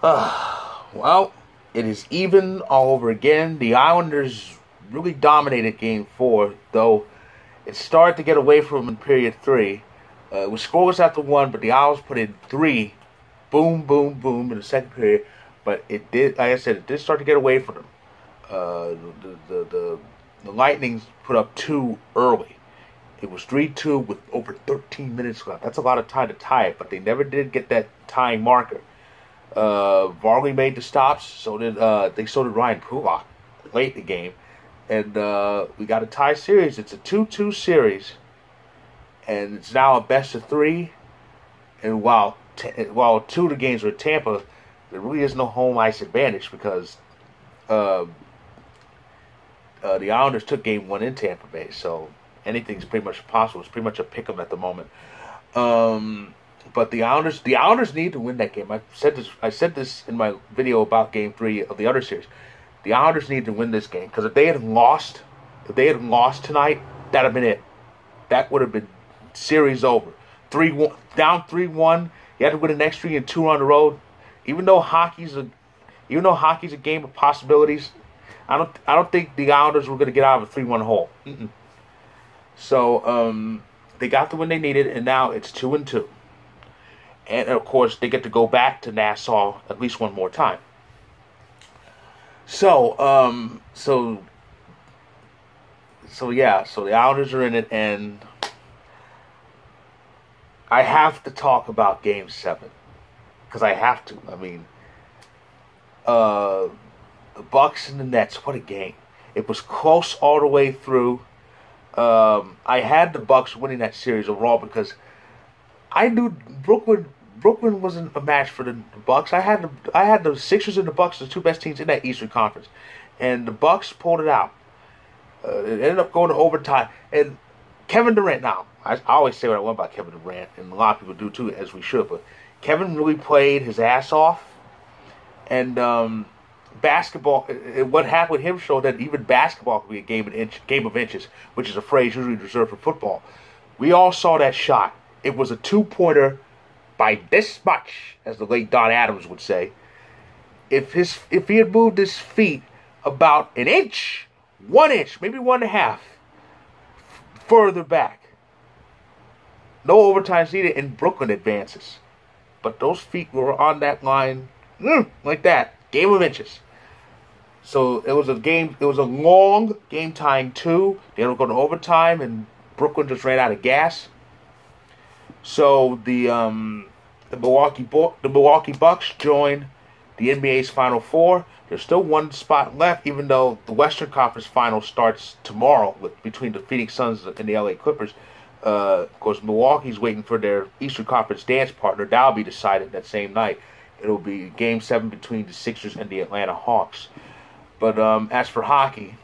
Well, it is even all over again. The Islanders really dominated Game 4, though it started to get away from them in period 3. It was scoreless after 1, but the Isles put in 3. Boom, boom, boom in the second period. But it did, like I said, it did start to get away from them. The Lightning put up 2 early. It was 3-2 with over 13 minutes left. That's a lot of time to tie it, but they never did get that tying marker. Varley made the stops, so did Ryan Pulock late in the game, and we got a tie series. It's a 2-2 series, and it's now a best of 3. And while 2 of the games were at Tampa, there really is no home ice advantage because the Islanders took Game 1 in Tampa Bay, so anything's pretty much possible. It's pretty much a pick 'em at the moment. But the Islanders need to win that game. I said this in my video about Game 3 of the other series. The Islanders need to win this game because if they had lost tonight, that'd have been it. That would have been series over. 3-1 down 3-1. You had to win the next 3 and 2 on the road. Even though hockey's a game of possibilities, I don't think the Islanders were going to get out of a 3-1 hole. So they got the win they needed, and now it's 2-2. And of course, they get to go back to Nassau at least one more time. So the Islanders are in it, and I have to talk about Game 7 because I have to. I mean, the Bucks and the Nets. What a game! It was close all the way through. I had the Bucks winning that series overall because I knew Brooklyn wasn't a match for the Bucks. I had the Sixers and the Bucks, the 2 best teams in that Eastern Conference, and the Bucks pulled it out. It ended up going to overtime. And Kevin Durant. Now, I always say what I want about Kevin Durant, and a lot of people do too, as we should. But Kevin really played his ass off, and basketball. What happened with him showed that even basketball can be a game of inches, which is a phrase usually reserved for football. We all saw that shot. It was a 2-pointer. By this much, as the late Don Adams would say, if he had moved his feet about an inch, 1 inch, maybe 1.5 further back, no overtime needed, and Brooklyn advances. But those feet were on that line, like that, game of inches. So it was a game. It was a long game, tying 2. They were going to overtime, and Brooklyn just ran out of gas. So the Milwaukee Bucks joined the NBA's Final Four. There's still one spot left, even though the Western Conference Final starts tomorrow between the Phoenix Suns and the LA Clippers. Of course, Milwaukee's waiting for their Eastern Conference dance partner. That'll be decided that same night. It'll be Game 7 between the Sixers and the Atlanta Hawks. But as for hockey,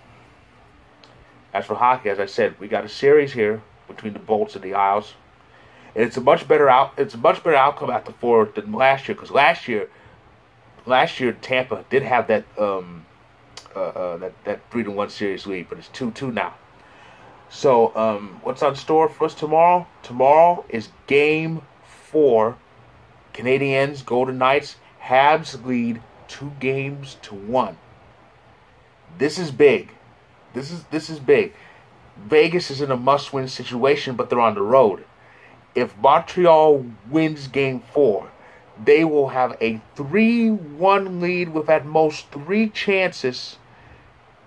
as I said, we got a series here between the Bolts and the Isles. And it's a much better outcome after 4 than last year, because last year Tampa did have that that 3-1 series lead, but it's 2-2 now. So what's on store for us tomorrow? Tomorrow is Game 4. Canadiens, Golden Knights, Habs lead 2-1. This is big. This is big. Vegas is in a must-win situation, but they're on the road. If Montreal wins Game 4, they will have a 3-1 lead with at most 3 chances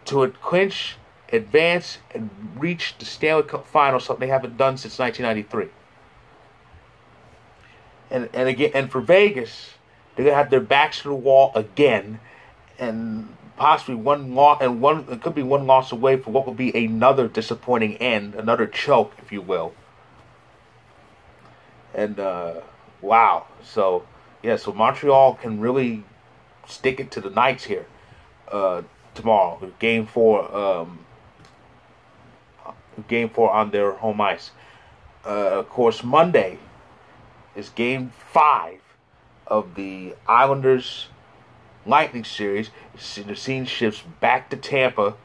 to clinch, advance, and reach the Stanley Cup Finals, something they haven't done since 1993. And for Vegas, they're gonna have their backs to the wall again, and possibly one loss, and it could be one loss away from what will be another disappointing end, another choke, if you will. And wow, so Montreal can really stick it to the Knights here tomorrow. Game 4 on their home ice. Of course, Monday is Game 5 of the Islanders Lightning series. The scene shifts back to Tampa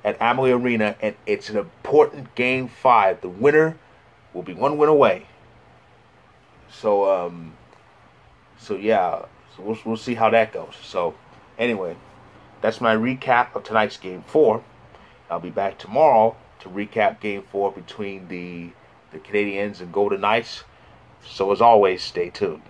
at Amalie Arena, and it's an important Game 5. The winner will be one win away. So So we'll see how that goes. So anyway, that's my recap of tonight's Game 4. I'll be back tomorrow to recap Game 4 between the Canadiens and Golden Knights. So as always, stay tuned.